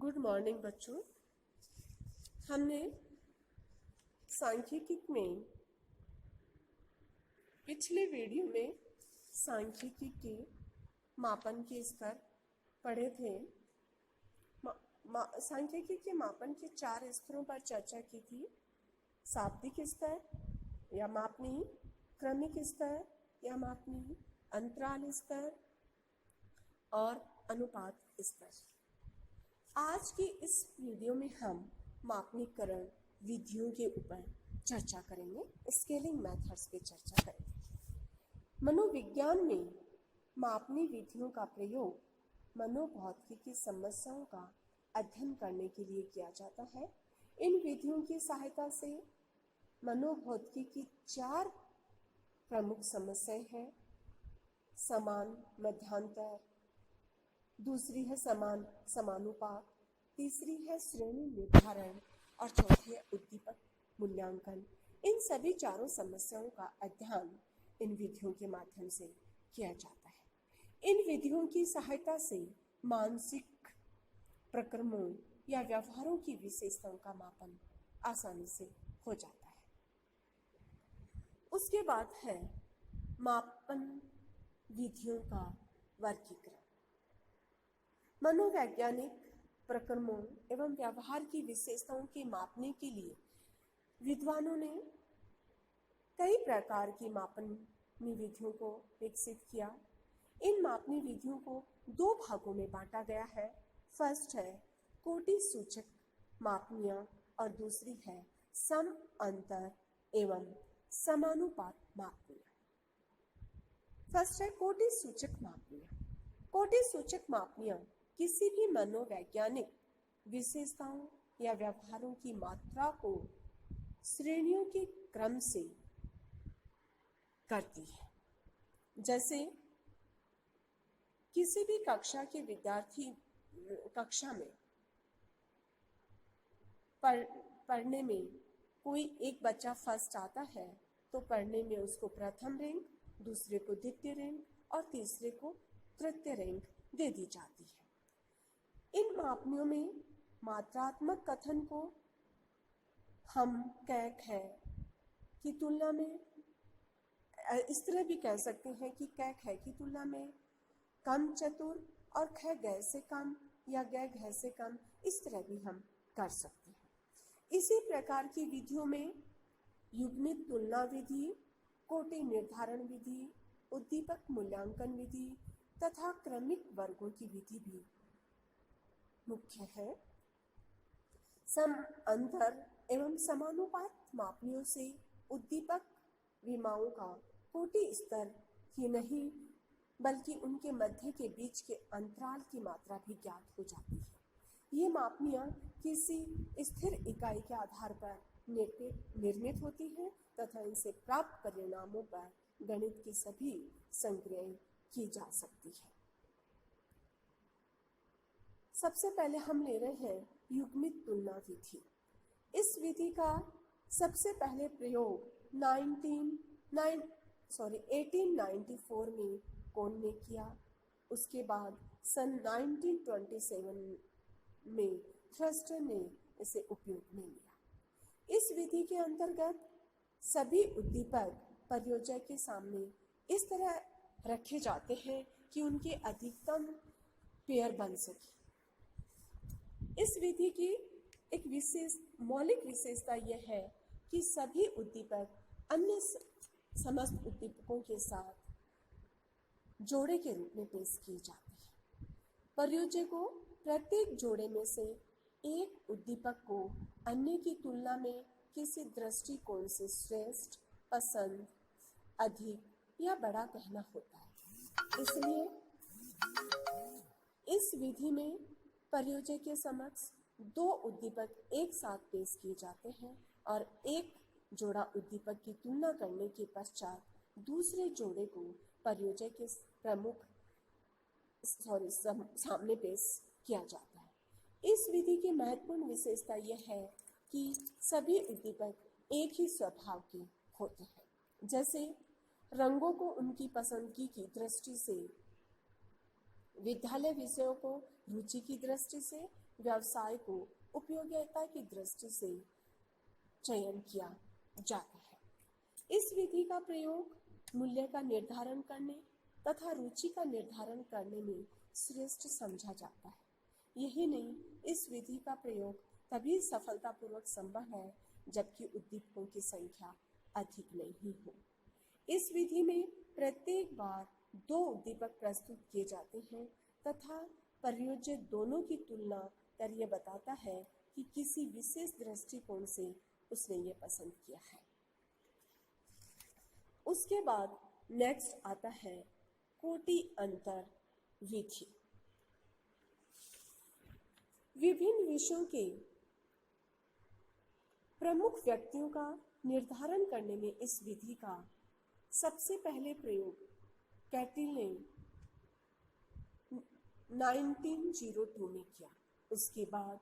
Good morning बच्चों। हमने सांख्यिकी में पिछले वीडियो में सांख्यिकी के मापन के स्तर पढ़े थे। सांख्यिकी के मापन के 4 स्तरों पर चर्चा की थी। शाब्दिक स्तर या मापनी, क्रमिक स्तर या मापनी, अंतराल स्तर और अनुपात स्तर। आज की इस वीडियो में हम मापनीकरण विधियों के ऊपर चर्चा करेंगे, स्केलिंग मेथड्स पे चर्चा करेंगे। मनोविज्ञान में मापनी विधियों का प्रयोग मनोभौतिकी समस्याओं का अध्ययन करने के लिए किया जाता है। इन विधियों की सहायता से मनोभौतिकी की 4 प्रमुख समस्याएं हैं। समान मध्यांतर, दूसरी है समान समानुपात, तीसरी है श्रेणी निर्धारण और चौथी है उद्दीपक मूल्यांकन। इन सभी 4 समस्याओं का अध्ययन इन विधियों के माध्यम से किया जाता है। इन विधियों की सहायता से मानसिक प्रक्रमों या व्यवहारों की विशेषताओं का मापन आसानी से हो जाता है। उसके बाद है मापन विधियों का वर्गीकरण। मनोवैज्ञानिक प्रक्रमों एवं व्यवहार की विशेषताओं के मापने के लिए विद्वानों ने कई प्रकार की मापनी विधियों को विकसित किया। इन मापनी विधियों को 2 भागों में बांटा गया है। फर्स्ट है कोटि सूचक मापनियां और दूसरी है सम अंतर एवं समानुपात मापनियां। फर्स्ट है कोटि सूचक मापनियां। कोटि सूचक मापनियां किसी भी मनोवैज्ञानिक विशेषताओं या व्यवहारों की मात्रा को श्रेणियों के क्रम से करती है। जैसे किसी भी कक्षा के विद्यार्थी कक्षा में पढ़ने में कोई एक बच्चा फर्स्ट आता है तो पढ़ने में उसको प्रथम रैंक, दूसरे को द्वितीय रैंक और तीसरे को तृतीय रैंक दे दी जाती है। इन मापनियों में मात्रात्मक कथन को हम कैक है की तुलना में इस तरह भी कह सकते हैं कि कैक है की तुलना में कम चतुर और ख गै से कम या गै घ से कम, इस तरह भी हम कर सकते हैं। इसी प्रकार की विधियों में युग्मित तुलना विधि, कोटि निर्धारण विधि, उद्दीपक मूल्यांकन विधि तथा क्रमिक वर्गों की विधि भी मुख्य है। सम अंतर एवं समानुपात मापनियों से उद्दीपक विमाओं का कोटि स्तर ही नहीं बल्कि उनके मध्य के बीच के अंतराल की मात्रा भी ज्ञात हो जाती है। ये मापनियां किसी स्थिर इकाई के आधार पर निर्मित होती हैं तथा इनसे प्राप्त परिणामों पर गणित की सभी संक्रियाएं की जा सकती है। सबसे पहले हम ले रहे हैं युग्मित तुलना विधि। इस विधि का सबसे पहले प्रयोग 1894 में कौन ने किया। उसके बाद सन 1927 में थ्रस्टर ने इसे उपयोग में लिया। इस विधि के अंतर्गत सभी उद्दीपक परियोजक के सामने इस तरह रखे जाते हैं कि उनके अधिकतम पेयर बन सके। इस विधि की एक मौलिक विशेषता यह है कि सभी उद्दीपक अन्य समस्त उद्दीपकों के साथ जोड़े के रूप में पेश किए जाते हैं। परियोजक को प्रत्येक जोड़े में से एक उद्दीपक को अन्य की तुलना में किसी दृष्टिकोण से श्रेष्ठ, पसंद, अधिक या बड़ा कहना होता है। इसलिए इस विधि में परियोजक के समक्ष 2 उद्दीपक एक साथ पेश किए जाते हैं और एक जोड़ा उद्दीपक की तुलना करने के पश्चात दूसरे जोड़े को परियोजक के सामने पेश किया जाता है। इस विधि की महत्वपूर्ण विशेषता यह है कि सभी उद्दीपक एक ही स्वभाव के होते हैं। जैसे रंगों को उनकी पसंदगी की दृष्टि से, विद्यालय विषयों को रुचि की दृष्टि से व्यवसाय को उपयोगिता की दृष्टि से चयन किया जाता है। इस विधि का प्रयोग मूल्य का निर्धारण करने तथा रुचि का निर्धारण करने में श्रेष्ठ समझा जाता है। यही नहीं, इस विधि का प्रयोग तभी सफलतापूर्वक संभव है जबकि उद्दीपकों की संख्या अधिक नहीं हो। इस विधि में प्रत्येक बार 2 उद्दीपक प्रस्तुत किए जाते हैं तथा प्रयोज्य दोनों की तुलना कर यह बताता है कि किसी विशेष दृष्टिकोण से उसने ये पसंद किया है। उसके बाद नेक्स्ट आता है कोटि अंतर विधि। विभिन्न विषयों के प्रमुख व्यक्तियों का निर्धारण करने में इस विधि का सबसे पहले प्रयोग कैटिल ने 1902 में किया। उसके बाद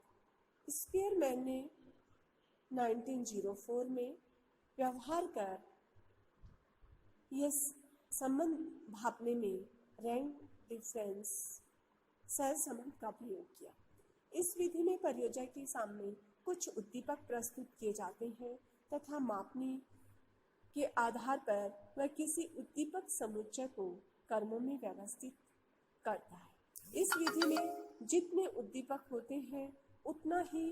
स्पीयरमैन ने 1904 में व्यवहार कर यह संबंध भापने में रैंक डिफरेंस सहसंबंध का प्रयोग किया। इस विधि में परियोजना के सामने कुछ उद्दीपक प्रस्तुत किए जाते हैं तथा मापनी के आधार पर वह किसी उद्दीपक समुच्चय को कर्मों में व्यवस्थित करता है। इस विधि में जितने उद्दीपक होते हैं उतना ही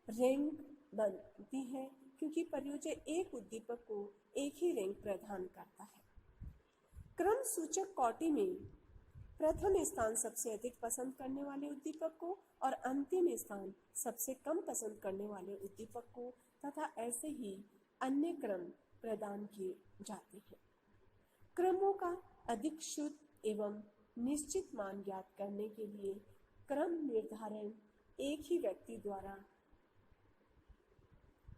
रैंक बनती है, क्योंकि परियोजना एक उद्दीपक को एक ही रैंक प्रदान करता है। क्रम सूचक कोटि में प्रथम स्थान सबसे अधिक पसंद करने वाले उद्दीपक को और अंतिम स्थान सबसे कम पसंद करने वाले उद्दीपक को तथा ऐसे ही अन्य क्रम प्रदान किए जाते हैं। क्रमों का अधिक शुद्ध एवं निश्चित मान ज्ञात करने के लिए क्रम निर्धारण एक ही व्यक्ति द्वारा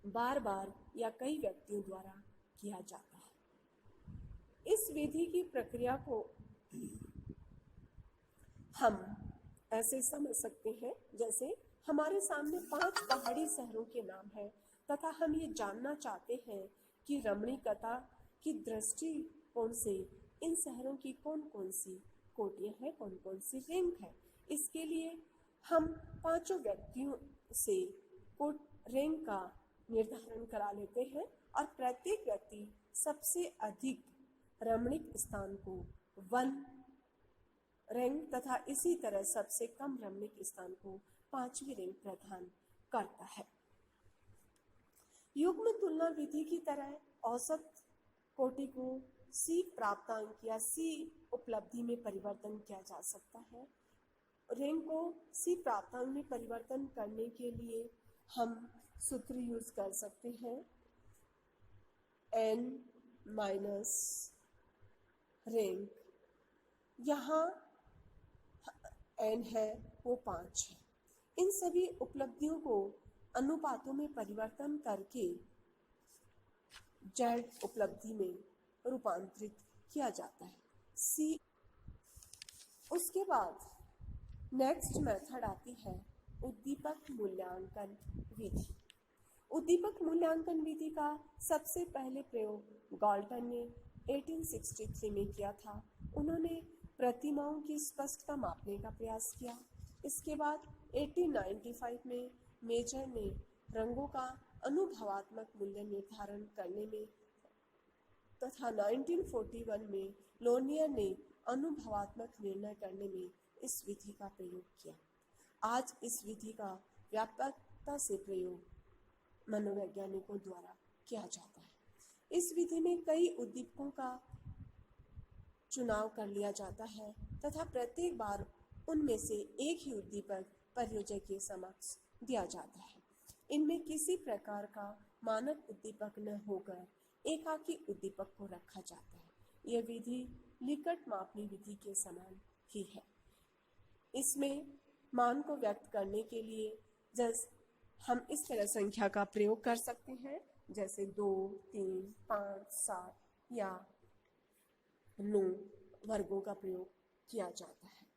बार बार या कई व्यक्तियों द्वारा किया जाता है। इस विधि की प्रक्रिया को हम ऐसे समझ सकते हैं जैसे हमारे सामने 5 पहाड़ी शहरों के नाम हैं तथा हम ये जानना चाहते हैं कि रमणीकता की दृष्टिकोण से इन शहरों की कौन कौन सी कोटियां हैं, कौन कौन सी रैंक है। इसके लिए हम 5 व्यक्तियों से रैंक का निर्धारण करा लेते हैं और प्रत्येक व्यक्ति सबसे अधिक रमणीक स्थान को 1 रैंक तथा इसी तरह सबसे कम रमणीक स्थान को 5वीं रैंक प्रदान करता है। युग्म तुलना विधि की तरह औसत कोटि को C प्राप्तांक या C उपलब्धि में परिवर्तन किया जा सकता है। रैंक को C प्राप्तांक में परिवर्तन करने के लिए हम सूत्र यूज कर सकते हैं n माइनस रैंक। यहाँ n है वो 5 है। इन सभी उपलब्धियों को अनुपातों में परिवर्तन करके Z उपलब्धि में रूपांतरित किया जाता है C। उसके बाद नेक्स्ट मेथड आती है उद्दीपक मूल्यांकन विधि। उद्दीपक मूल्यांकन विधि का सबसे पहले प्रयोग गाल्टन ने 1863 में किया था। उन्होंने प्रतिमाओं की स्पष्टता मापने का प्रयास किया। इसके बाद 1895 में मेजर ने रंगों का अनुभवात्मक मूल्य निर्धारण करने में तथा 1941 में लोनियर ने अनुभवात्मक निर्णय करने में इस विधि का प्रयोग किया। आज इस विधि का व्यापकता से प्रयोग मनोवैज्ञानिकों द्वारा किया जाता है। इस विधि में कई उद्दीपकों का चुनाव कर लिया जाता है तथा प्रत्येक बार उनमें से एक ही उद्दीपक परियोजना के समक्ष दिया जाता है। इनमें किसी प्रकार का मानक उद्दीपक न होकर एकाकी उद्दीपक को रखा जाता है। यह विधि लिकट मापनी विधि के समान ही है। इसमें मान को व्यक्त करने के लिए हम इस तरह संख्या का प्रयोग कर सकते हैं जैसे 2, 3, 5, 7 या 9 वर्गों का प्रयोग किया जाता है।